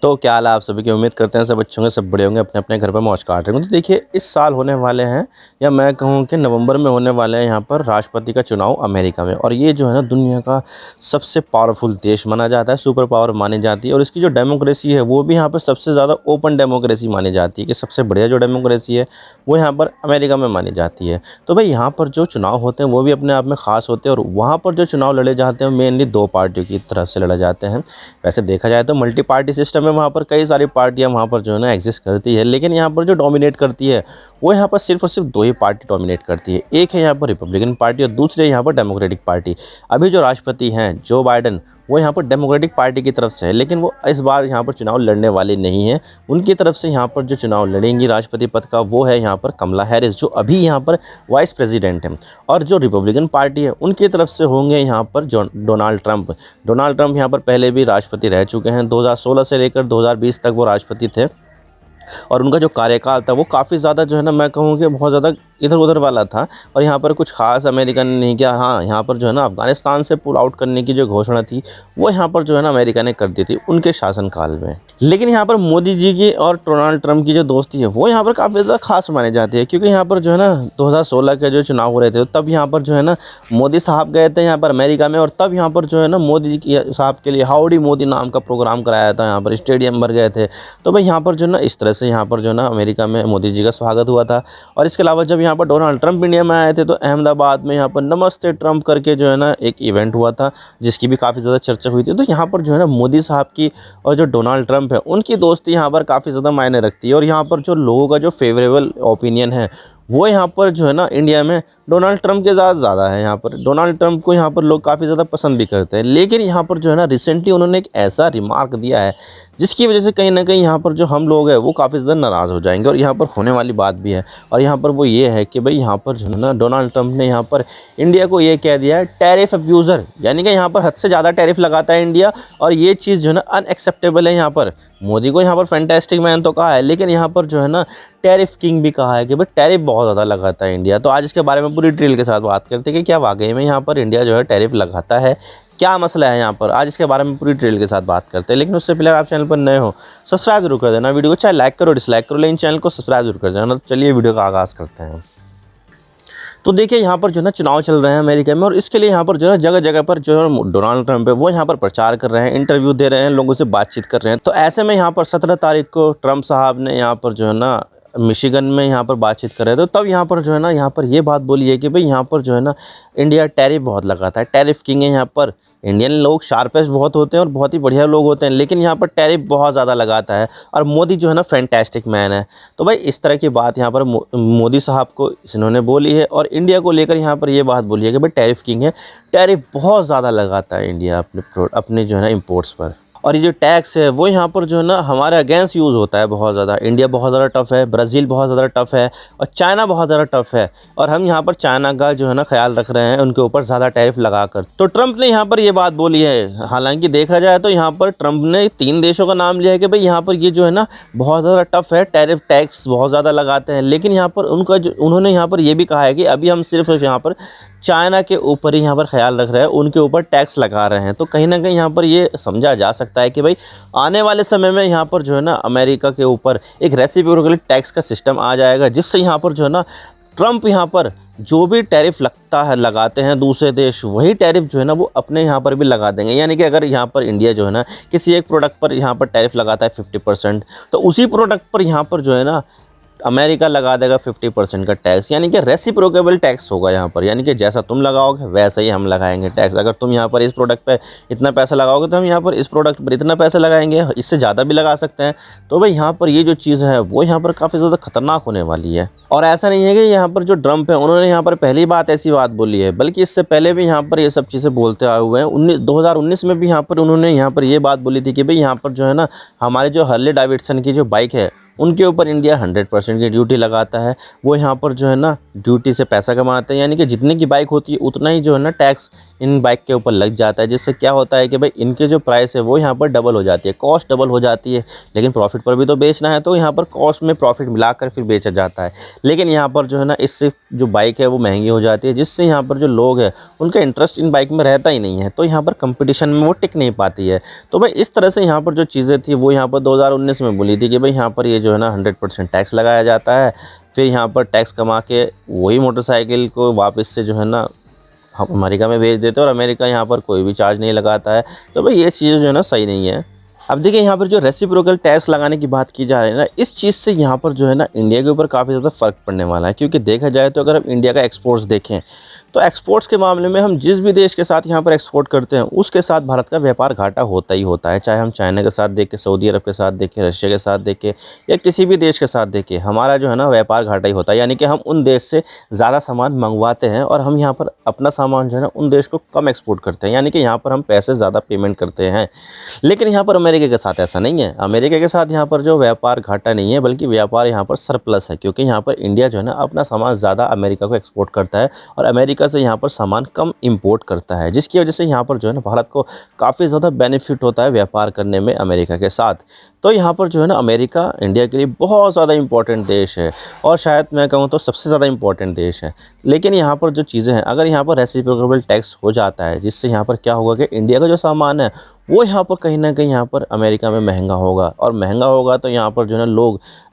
तो क्या हाल है आप सभी की। उम्मीद करते हैं सब अच्छे होंगे, सब बड़े होंगे, अपने अपने घर पर मौज काट रहे होंगे। तो देखिए, इस साल होने वाले हैं, या मैं कहूँ कि नवंबर में होने वाले हैं यहाँ पर राष्ट्रपति का चुनाव अमेरिका में। और ये जो है ना, दुनिया का सबसे पावरफुल देश माना जाता है, सुपर पावर मानी जाती है। और इसकी जो डेमोक्रेसी है वो भी यहाँ पर सबसे ज़्यादा ओपन डेमोक्रेसी मानी जाती है, कि सबसे बढ़िया जो डेमोक्रेसी है वो यहाँ पर अमेरिका में मानी जाती है। तो भाई यहाँ पर जो चुनाव होते हैं वो भी अपने आप में ख़ास होते हैं। और वहाँ पर जो चुनाव लड़े जाते हैं मेनली दो पार्टियों की तरफ से लड़े जाते हैं। वैसे देखा जाए तो मल्टी पार्टी सिस्टम में वहाँ पर कई सारी पार्टियाँ वहाँ पर जो है ना एग्जिस्ट करती है, लेकिन यहाँ पर जो डोमिनेट करती है वो यहाँ पर सिर्फ और सिर्फ दो ही पार्टी डोमिनेट करती है। एक है यहाँ पर रिपब्लिकन पार्टी और दूसरी यहाँ पर डेमोक्रेटिक पार्टी। अभी जो राष्ट्रपति हैं जो बाइडन, वो यहाँ पर डेमोक्रेटिक पार्टी की तरफ से है, लेकिन वो इस बार यहाँ पर चुनाव लड़ने वाले नहीं हैं। उनकी तरफ से यहाँ पर जो चुनाव लड़ेंगी राष्ट्रपति पद का वो है यहाँ पर कमला हैरिस, जो अभी यहाँ पर वाइस प्रेसिडेंट हैं। और जो रिपब्लिकन पार्टी है उनकी तरफ से होंगे यहाँ पर डोनाल्ड ट्रंप। डोनाल्ड ट्रंप यहाँ पर पहले भी राष्ट्रपति रह चुके हैं, 2016 से लेकर 2020 तक वो राष्ट्रपति थे। और उनका जो कार्यकाल था वो काफ़ी ज़्यादा जो है ना, मैं कहूँ कि बहुत ज़्यादा इधर उधर वाला था। और यहाँ पर कुछ खास अमेरिका ने नहीं किया। हाँ, यहाँ पर जो है ना अफ़गानिस्तान से पुल आउट करने की जो घोषणा थी वो यहाँ पर जो है ना अमेरिका ने कर दी थी उनके शासनकाल में। लेकिन यहाँ पर मोदी जी की और डोनाल्ड ट्रंप की जो दोस्ती है वो यहाँ पर काफ़ी ज़्यादा खास मानी जाती है, क्योंकि यहाँ पर जो है ना 2016 के जो चुनाव हो रहे थे तब यहाँ पर जो है ना मोदी साहब गए थे यहाँ पर अमेरिका में। और तब यहाँ पर जो है ना मोदी जी साहब के लिए हाउडी मोदी नाम का प्रोग्राम कराया था, यहाँ पर स्टेडियम भर गए थे। तो भाई यहाँ पर जो है ना इस तरह से यहाँ पर जो है ना अमेरिका में मोदी जी का स्वागत हुआ था। और इसके अलावा जब यहाँ पर डोनाल्ड ट्रंप इंडिया में आए थे तो अहमदाबाद में यहाँ पर नमस्ते ट्रंप करके जो है ना एक इवेंट हुआ था, जिसकी भी काफ़ी ज़्यादा चर्चा हुई थी। तो यहाँ पर जो है ना मोदी साहब की और जो डोनाल्ड ट्रंप है उनकी दोस्ती यहाँ पर काफ़ी ज़्यादा मायने रखती है। और यहाँ पर जो लोगों का जो फेवरेबल ओपिनियन है वो यहाँ पर जो है ना इंडिया में डोनाल्ड ट्रंप के साथ ज़्यादा है। यहाँ पर डोनाल्ड ट्रंप को यहाँ पर लोग काफ़ी ज़्यादा पसंद भी करते हैं। लेकिन यहाँ पर जो है ना रिसेंटली उन्होंने एक ऐसा रिमार्क दिया है जिसकी वजह से कहीं ना कहीं यहाँ पर जो हम लोग हैं वो काफ़ी ज़्यादा नाराज़ हो जाएंगे। और यहाँ पर होने वाली बात भी है। और यहाँ पर वो ये है कि भाई यहाँ पर जो है ना डोनाल्ड ट्रंप ने यहाँ पर इंडिया को ये कह दिया है टैरिफ अब्यूज़र, यानी कि यहाँ पर हद से ज़्यादा टैरिफ लगाता है इंडिया। और ये चीज़ जो है ना अनएक्सेप्टेबल है। यहाँ पर मोदी को यहाँ पर फैंटास्टिक मैन तो कहा है, लेकिन यहाँ पर जो है ना टैरिफ किंग भी कहा है कि भाई टैरिफ बहुत ज़्यादा लगाता है इंडिया। तो आज इसके बारे में पूरी डिटेल के साथ बात करते हैं कि क्या वाकई में यहाँ पर इंडिया जो है टैरिफ लगाता है, क्या मसला है यहाँ पर। आज इसके बारे में पूरी डिटेल के साथ बात करते हैं। लेकिन उससे पहले आप चैनल पर नए हो सब्सक्राइब जरूर कर देना, वीडियो को चाहे लाइक करो डिसलाइक करो, लेकिन चैनल को सब्सक्राइब जरूर कर देना। तो चलिए वीडियो का आगाज़ करते हैं। तो देखिए, यहाँ पर जो है ना चुनाव चल रहे हैं अमेरिका में, और इसके लिए यहाँ पर जो है जगह जगह पर जो है डोनाल्ड ट्रंप है वो यहाँ पर प्रचार कर रहे हैं, इंटरव्यू दे रहे हैं, लोगों से बातचीत कर रहे हैं। तो ऐसे में यहाँ पर 17 तारीख को ट्रंप साहब ने यहाँ पर जो है ना मिशिगन में यहाँ पर बातचीत कर रहे थे। तो तब यहाँ पर जो है ना यहाँ पर ये बात बोली है कि भाई यहाँ पर जो है ना इंडिया टैरिफ बहुत लगाता है, टैरिफ किंग है। यहाँ पर इंडियन लोग शार्पेस्ट बहुत होते हैं और बहुत ही बढ़िया लोग होते हैं, लेकिन यहाँ पर टैरिफ बहुत ज़्यादा लगाता है। और मोदी जो है ना फैंटास्टिक मैन है। तो भाई इस तरह की बात यहाँ पर मोदी साहब को इन्होंने बोली है। और इंडिया को लेकर यहाँ पर ये बात बोली है कि भाई टैरिफ किंग है, टैरिफ बहुत ज़्यादा लगाता है इंडिया अपने जो है ना इम्पोर्ट्स पर। और ये जो टैक्स है वो यहाँ पर जो है ना हमारे अगेंस्ट यूज़ होता है बहुत ज़्यादा। इंडिया बहुत ज़्यादा टफ़ है, ब्राज़ील बहुत ज़्यादा टफ़ है और चाइना बहुत ज़्यादा टफ़ है। और हम यहाँ पर चाइना का जो है ना ख्याल रख रहे हैं उनके ऊपर ज़्यादा टैरिफ लगाकर। तो ट्रंप ने यहाँ पर ये बात बोली है। हालांकि देखा जाए तो यहाँ पर ट्रंप ने 3 देशों का नाम लिया है कि भाई यहाँ पर ये जो है ना बहुत ज़्यादा टफ़ है, टैरिफ टैक्स बहुत ज़्यादा लगाते हैं। लेकिन यहाँ पर उन्होंने यहाँ पर ये भी कहा है कि अभी हम सिर्फ यहाँ पर चाइना के ऊपर ही यहाँ पर ख्याल रख रहे हैं, उनके ऊपर टैक्स लगा रहे हैं। तो कहीं ना कहीं यहाँ पर ये समझा जा सकता है कि भाई आने वाले समय में यहाँ पर जो है ना अमेरिका के ऊपर एक रेसिप्रोकल टैक्स का सिस्टम आ जाएगा, जिससे यहाँ पर जो है ना ट्रंप यहाँ पर जो भी टैरिफ लगाते हैं दूसरे देश, वही टैरिफ जो है ना वो अपने यहाँ पर भी लगा देंगे। यानी कि अगर यहाँ पर इंडिया जो है ना किसी एक प्रोडक्ट पर यहाँ पर टैरिफ लगाता है 50%, तो उसी प्रोडक्ट पर यहाँ पर जो है ना अमेरिका लगा देगा 50% का टैक्स। यानी कि रेसिप्रोकेबल टैक्स होगा यहाँ पर। यानी कि जैसा तुम लगाओगे वैसा ही हम लगाएंगे टैक्स। अगर तुम यहाँ पर इस प्रोडक्ट पर इतना पैसा लगाओगे तो हम यहाँ पर इस प्रोडक्ट पर इतना पैसा लगाएंगे, इससे ज़्यादा भी लगा सकते हैं। तो भाई यहाँ पर ये जो चीज़ है वो यहाँ पर काफ़ी ज़्यादा खतरनाक होने वाली है। और ऐसा नहीं है कि यहाँ पर जो ट्रंप है उन्होंने यहाँ पर पहली बात ऐसी बात बोली है, बल्कि इससे पहले भी यहाँ पर ये सब चीज़ें बोलते आए हुए हैं। 2019 में भी यहाँ पर उन्होंने यहाँ पर ये बात बोली थी कि भाई यहाँ पर जो है ना हमारे जो हार्ले डेविडसन की जो बाइक है उनके ऊपर इंडिया 100% की ड्यूटी लगाता है। वो यहाँ पर जो है ना ड्यूटी से पैसा कमाते हैं, यानी कि जितने की बाइक होती है उतना ही जो है ना टैक्स इन बाइक के ऊपर लग जाता है, जिससे क्या होता है कि भाई इनके जो प्राइस है वो यहाँ पर डबल हो जाती है, कॉस्ट डबल हो जाती है। लेकिन प्रॉफिट पर भी तो बेचना है, तो यहाँ पर कॉस्ट में प्रॉफिट मिलाकर फिर बेचा जाता है। लेकिन यहाँ पर जो है ना इससे जो बाइक है वो महंगी हो जाती है, जिससे यहाँ पर जो लोग हैं उनका इंटरेस्ट इन बाइक में रहता ही नहीं है, तो यहाँ पर कंपटीशन में वो टिक नहीं पाती है। तो भाई इस तरह से यहाँ पर जो चीज़ें थी वो यहाँ पर 2019 में बोली थी कि भाई यहाँ पर ये जो है ना 100% टैक्स लगाया जाता है। फिर यहाँ पर टैक्स कमा के वही मोटरसाइकिल को वापस से जो है ना हम अमेरिका में भेज देते हैं, और अमेरिका यहाँ पर कोई भी चार्ज नहीं लगाता है। तो भाई ये चीज़ जो है ना सही नहीं है। अब देखिए यहाँ पर जो रेसिप्रोकल टैक्स लगाने की बात की जा रही है ना, इस चीज़ से यहाँ पर जो है ना इंडिया के ऊपर काफ़ी ज़्यादा फ़र्क पड़ने वाला है। क्योंकि देखा जाए तो अगर हम इंडिया का एक्सपोर्ट्स देखें तो एक्सपोर्ट्स के मामले में हम जिस भी देश के साथ यहाँ पर एक्सपोर्ट करते हैं उसके साथ भारत का व्यापार घाटा होता ही होता है। चाहे हम चाइना के साथ देखें, सऊदी अरब के साथ देखें, रशिया के साथ देखें या किसी भी देश के साथ देखें, हमारा जो है ना व्यापार घाटा ही होता है। यानी कि हम उन देश से ज़्यादा सामान मंगवाते हैं और हम यहाँ पर अपना सामान जो है ना उन देश को कम एक्सपोर्ट करते हैं, यानी कि यहाँ पर हम पैसे ज़्यादा पेमेंट करते हैं। लेकिन यहाँ पर अमेरिका के साथ ऐसा नहीं है। अमेरिका के साथ यहाँ पर जो व्यापार घाटा नहीं है बल्कि व्यापार यहाँ पर सरप्लस है, क्योंकि यहाँ पर इंडिया जो है ना अपना सामान ज़्यादा अमेरिका को एक्सपोर्ट करता है और अमेरिका से यहाँ पर सामान कम इंपोर्ट करता है, जिसकी वजह से यहाँ पर जो है ना भारत को काफ़ी ज़्यादा बेनिफिट होता है व्यापार करने में अमेरिका के साथ। तो यहाँ पर जो है ना अमेरिका इंडिया के लिए बहुत ज़्यादा इंपॉर्टेंट देश है, और शायद मैं कहूँ तो सबसे ज़्यादा इंपॉर्टेंट देश है। लेकिन यहाँ पर जो चीज़ें हैं, अगर यहाँ पर रेसिप्रोकल टैक्स हो जाता है, जिससे यहाँ पर क्या होगा कि इंडिया का जो सामान है वो यहाँ पर कहीं ना कहीं यहाँ पर अमेरिका में महंगा होगा, और महंगा होगा तो यहाँ पर जो है ना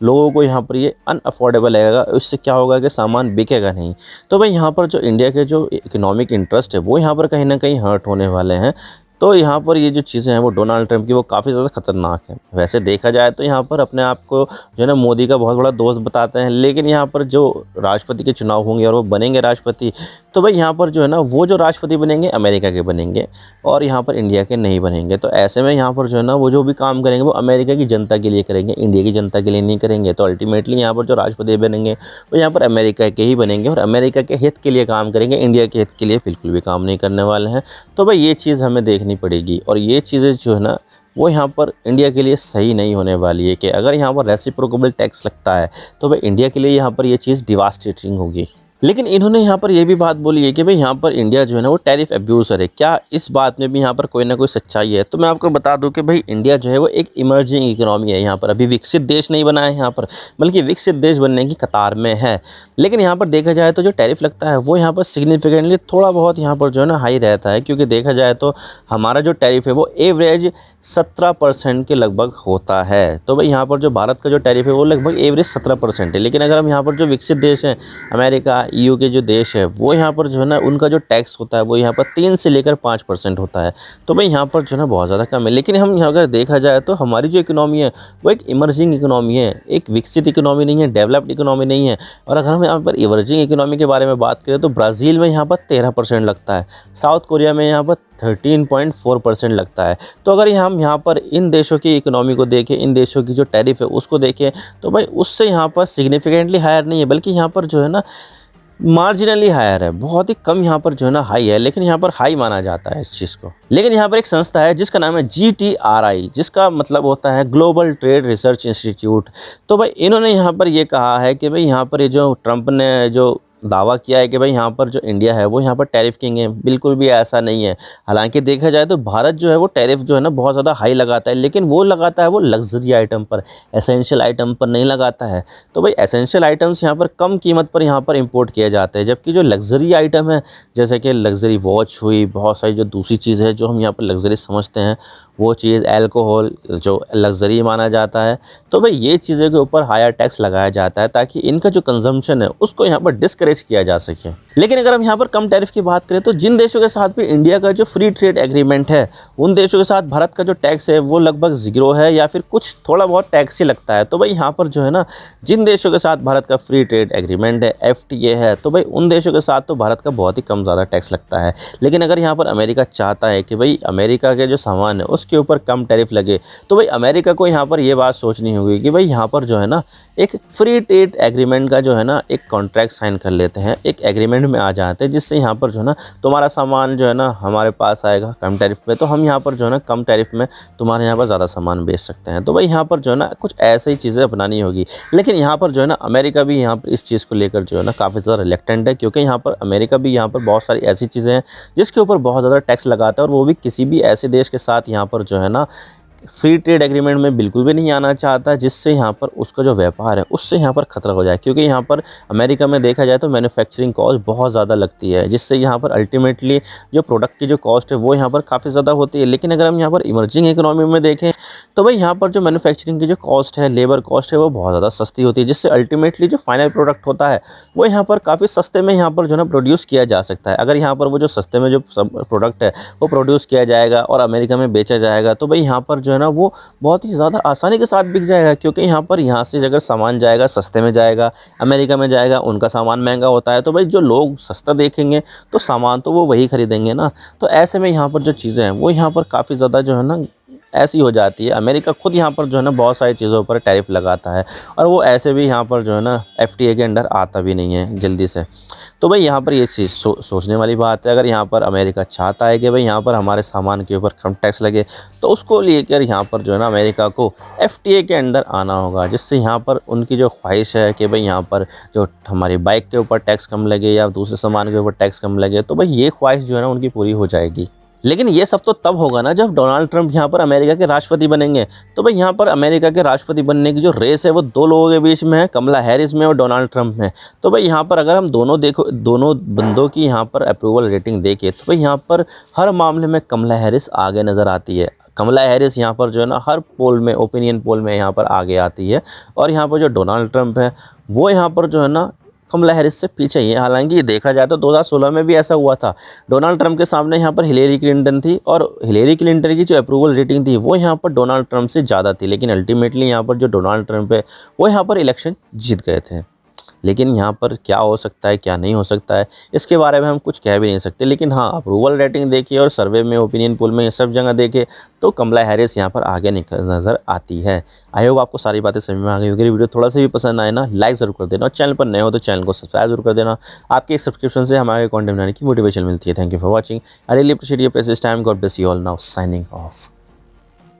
लोगों को यहाँ पर ये अनअफोर्डेबल लगेगा। इससे क्या होगा कि सामान बिकेगा नहीं। तो भाई यहाँ पर जो इंडिया के जो इकोनॉमिक इंटरेस्ट है वो यहाँ पर कहीं ना कहीं हर्ट होने वाले हैं। तो यहाँ पर ये जो चीज़ें हैं वो डोनाल्ड ट्रंप की वो काफ़ी ज़्यादा खतरनाक है। वैसे देखा जाए तो यहाँ पर अपने आप को जो है ना मोदी का बहुत बड़ा दोस्त बताते हैं, लेकिन यहाँ पर जो राष्ट्रपति के चुनाव होंगे और वो बनेंगे राष्ट्रपति, तो भाई यहाँ पर जो है ना वो जो राष्ट्रपति बनेंगे अमेरिका के बनेंगे और यहाँ पर इंडिया के नहीं बनेंगे। तो ऐसे में यहाँ पर जो है ना वो जो भी काम करेंगे वो अमेरिका की जनता के लिए करेंगे, इंडिया की जनता के लिए नहीं करेंगे। तो अल्टीमेटली यहाँ पर जो राष्ट्रपति बनेंगे वो यहाँ पर अमेरिका के ही बनेंगे और अमेरिका के हित के लिए काम करेंगे, इंडिया के हित के लिए बिल्कुल भी काम नहीं करने वाले हैं। तो भाई ये चीज़ हमें देखनी पड़ेगी, और ये चीज़ें जो है ना वो यहाँ पर इंडिया के लिए सही नहीं होने वाली है कि अगर यहाँ पर रेसिप्रोकल टैक्स लगता है तो भाई इंडिया के लिए यहाँ पर ये चीज़ डिवास्टेटिंग होगी। लेकिन इन्होंने यहाँ पर ये भी बात बोली है कि भाई यहाँ पर इंडिया जो है ना वो टैरिफ एब्यूज़र है। क्या इस बात में भी यहाँ पर कोई ना कोई सच्चाई है? तो मैं आपको बता दूं कि भाई इंडिया जो है वो एक इमर्जिंग इकोनॉमी है। यहाँ पर अभी विकसित देश नहीं बना है यहाँ पर, बल्कि विकसित देश बनने की कतार में है। लेकिन यहाँ पर देखा जाए तो जो टैरिफ लगता है वो यहाँ पर सिग्निफिकेंटली थोड़ा बहुत यहाँ पर जो है ना हाई रहता है, क्योंकि देखा जाए तो हमारा जो टैरिफ है वो एवरेज 17% के लगभग होता है। तो भाई यहाँ पर जो भारत का जो टैरिफ है वो लगभग एवरेज 17% है। लेकिन अगर हम यहाँ पर जो विकसित देश हैं, अमेरिका, EU के जो देश है, वो यहाँ पर जो है ना उनका जो टैक्स होता है वो यहाँ पर 3 से लेकर 5% होता है। तो भाई यहाँ पर जो है ना बहुत ज़्यादा कम है। लेकिन हम यहाँ अगर देखा जाए तो हमारी जो इकोनॉमी है वो एक इमर्जिंग इकोनॉमी है, एक विकसित इकोनॉमी नहीं है, डेवलप्ड इकोनॉमी नहीं है। और अगर हम यहाँ पर इमर्जिंग इकोनॉमी के बारे में बात करें तो ब्राज़ील में यहाँ पर 13% लगता है, साउथ कोरिया में यहाँ पर 13.4% लगता है। तो अगर हम यहाँ पर इन देशों की इकोनॉमी को देखें, इन देशों की जो टैरिफ है उसको देखें, तो भाई उससे यहाँ पर सिग्निफिकेंटली हायर नहीं है, बल्कि यहाँ पर जो है ना मार्जिनली हायर है, बहुत ही कम यहाँ पर जो है ना हाई है, लेकिन यहाँ पर हाई माना जाता है इस चीज़ को। लेकिन यहाँ पर एक संस्था है जिसका नाम है GTRI, जिसका मतलब होता है ग्लोबल ट्रेड रिसर्च इंस्टीट्यूट। तो भाई इन्होंने यहाँ पर ये कहा है कि भाई यहाँ पर ये जो ट्रंप ने जो दावा किया है कि भाई यहाँ पर जो इंडिया है वो यहाँ पर टैरिफ किंग है, बिल्कुल भी ऐसा नहीं है। हालांकि देखा जाए तो भारत जो है वो टैरिफ जो है ना बहुत ज़्यादा हाई लगाता है, लेकिन वो लगाता है वो लग्जरी आइटम पर, एसेंशियल आइटम पर नहीं लगाता है। तो भाई एसेंशियल आइटम्स यहाँ पर कम कीमत पर यहाँ पर इंपोर्ट किए जाते हैं, जबकि जो लग्जरी आइटम है जैसे कि लग्जरी वॉच हुई, बहुत सारी जो दूसरी चीज़ है जो हम यहाँ पर लग्जरी समझते हैं वो चीज़, अल्कोहल जो लग्जरी माना जाता है। तो भाई ये चीज़ों के ऊपर हायर टैक्स लगाया जाता है ताकि इनका जो कंजम्पशन है उसको यहाँ पर डिस्करेज किया जा सके। लेकिन अगर हम यहाँ पर कम टैरिफ की बात करें तो जिन देशों के साथ भी इंडिया का जो फ्री ट्रेड एग्रीमेंट है उन देशों के साथ भारत का जो टैक्स है वो लगभग 0 है या फिर कुछ थोड़ा बहुत टैक्स ही लगता है। तो भाई यहाँ पर जो है ना जिन देशों के साथ भारत का फ्री ट्रेड एग्रीमेंट है, FTA है, तो भाई उन देशों के साथ तो भारत का बहुत ही कम ज़्यादा टैक्स लगता है। लेकिन अगर यहाँ पर अमेरिका चाहता है कि भाई अमेरिका के जो सामान है उसके ऊपर कम टैरिफ लगे, तो भाई अमेरिका को यहाँ पर ये बात सोचनी होगी कि भाई यहाँ पर जो है ना एक फ्री ट्रेड एग्रीमेंट का जो है ना एक कॉन्ट्रैक्ट साइन कर लेते हैं, एक एग्रीमेंट में आ जाते हैं, जिससे यहाँ पर जो है ना तुम्हारा सामान जो है ना हमारे पास आएगा कम टैरिफ पे, तो हम यहाँ पर जो है ना कम टैरिफ में तुम्हारे यहाँ पर ज़्यादा सामान बेच सकते हैं। तो भाई यहाँ पर जो है ना कुछ ऐसे ही चीज़ें अपनानी होगी। लेकिन यहाँ पर जो है ना अमेरिका भी यहाँ पर इस चीज़ को लेकर जो है ना काफ़ी ज़्यादा रिलेक्टेंट है, क्योंकि यहाँ पर अमेरिका भी यहाँ पर बहुत सारी ऐसी चीज़ें हैं जिसके ऊपर बहुत ज़्यादा टैक्स लगाता है, और वो भी किसी भी ऐसे देश के साथ यहाँ पर जो है ना फ्री ट्रेड एग्रीमेंट में बिल्कुल भी नहीं आना चाहता, जिससे यहाँ पर उसका जो व्यापार है उससे यहाँ पर ख़तरा हो जाए। क्योंकि यहाँ पर अमेरिका में देखा जाए तो मैन्युफैक्चरिंग कॉस्ट बहुत ज़्यादा लगती है, जिससे यहाँ पर अल्टीमेटली जो प्रोडक्ट की जो कॉस्ट है वो यहाँ पर काफ़ी ज़्यादा होती है। लेकिन अगर हम यहाँ पर इमर्जिंग इकोनॉमी में देखें तो भाई यहाँ पर जो मैन्युफैक्चरिंग की जो कॉस्ट है, लेबर कॉस्ट है, वो बहुत ज़्यादा सस्ती होती है, जिससे अल्टीमेटली जो फाइनल प्रोडक्ट होता है वो यहाँ पर काफ़ी सस्ते में यहाँ पर जो है ना प्रोड्यूस किया जा सकता है। अगर यहाँ पर वो जो सस्ते में जो प्रोडक्ट है वो प्रोड्यूस किया जाएगा और अमेरिका में बेचा जाएगा, तो भाई यहाँ पर जो है ना वो बहुत ही ज़्यादा आसानी के साथ बिक जाएगा। क्योंकि यहाँ से अगर सामान जाएगा सस्ते में जाएगा, अमेरिका में जाएगा उनका सामान महंगा होता है, तो भाई जो लोग सस्ता देखेंगे तो सामान तो वो वही खरीदेंगे ना। तो ऐसे में यहाँ पर जो चीज़ें हैं वो यहाँ पर काफ़ी ज़्यादा जो है ना ऐसी हो जाती है। अमेरिका खुद यहाँ पर जो है ना बहुत सारी चीज़ों पर टैरिफ लगाता है, और वो ऐसे भी यहाँ पर जो है ना FTA के अंडर आता भी नहीं है जल्दी से। तो भाई यहाँ पर ये चीज़ सोचने वाली बात है। अगर यहाँ पर अमेरिका चाहता है कि भाई यहाँ पर हमारे सामान के ऊपर कम टैक्स लगे, तो उसको लेकर यहाँ पर जो है ना अमेरिका को FTA के अंडर आना होगा, जिससे यहाँ पर उनकी जो ख्वाहिश है कि भाई यहाँ पर जो हमारी बाइक के ऊपर टैक्स कम लगे या दूसरे सामान के ऊपर टैक्स कम लगे, तो भाई ये ख्वाहिश जो है ना उनकी पूरी हो जाएगी। लेकिन ये सब तो तब होगा ना जब डोनाल्ड ट्रंप यहाँ पर अमेरिका के राष्ट्रपति बनेंगे। तो भाई यहाँ पर अमेरिका के राष्ट्रपति बनने की जो रेस है वो दो लोगों के बीच में है, कमला हैरिस में और डोनाल्ड ट्रंप में। तो भाई यहाँ पर अगर हम दोनों बंदों की यहाँ पर अप्रूवल रेटिंग देखें, तो भाई यहाँ पर हर मामले में कमला हैरिस आगे नज़र आती है। कमला हैरिस यहाँ पर जो है ना हर पोल में, ओपिनियन पोल में यहाँ पर आगे आती है, और यहाँ पर जो डोनाल्ड ट्रंप है वो यहाँ पर जो है ना कमला हैरिस से पीछे ही है। हालांकि देखा जाए तो 2016 में भी ऐसा हुआ था, डोनाल्ड ट्रंप के सामने यहाँ पर हिलेरी क्लिंटन थी, और हिलेरी क्लिंटन की जो अप्रूवल रेटिंग थी वो यहाँ पर डोनाल्ड ट्रंप से ज़्यादा थी। लेकिन अल्टीमेटली यहाँ पर जो डोनाल्ड ट्रंप है वो यहाँ पर इलेक्शन जीत गए थे। लेकिन यहाँ पर क्या हो सकता है क्या नहीं हो सकता है इसके बारे में हम कुछ कह भी नहीं सकते। लेकिन हाँ, अप्रूवल रेटिंग देखिए और सर्वे में, ओपिनियन पोल में, ये सब जगह देखे तो कमला हैरिस यहाँ पर आगे नज़र आती है। आई होप आपको सारी बातें समझ में आ गई होगी। वीडियो थोड़ा सा भी पसंद आए ना, लाइक ज़रूर कर देना, और चैनल पर नए हो तो चैनल को सब्सक्राइब जरूर कर देना। आपके एक सब्सक्रिप्शन से हमारे कंटेंट बनाने की मोटिवेशन मिलती है। Thank you for watching. I really appreciate your precious time. God bless you all. Now signing off.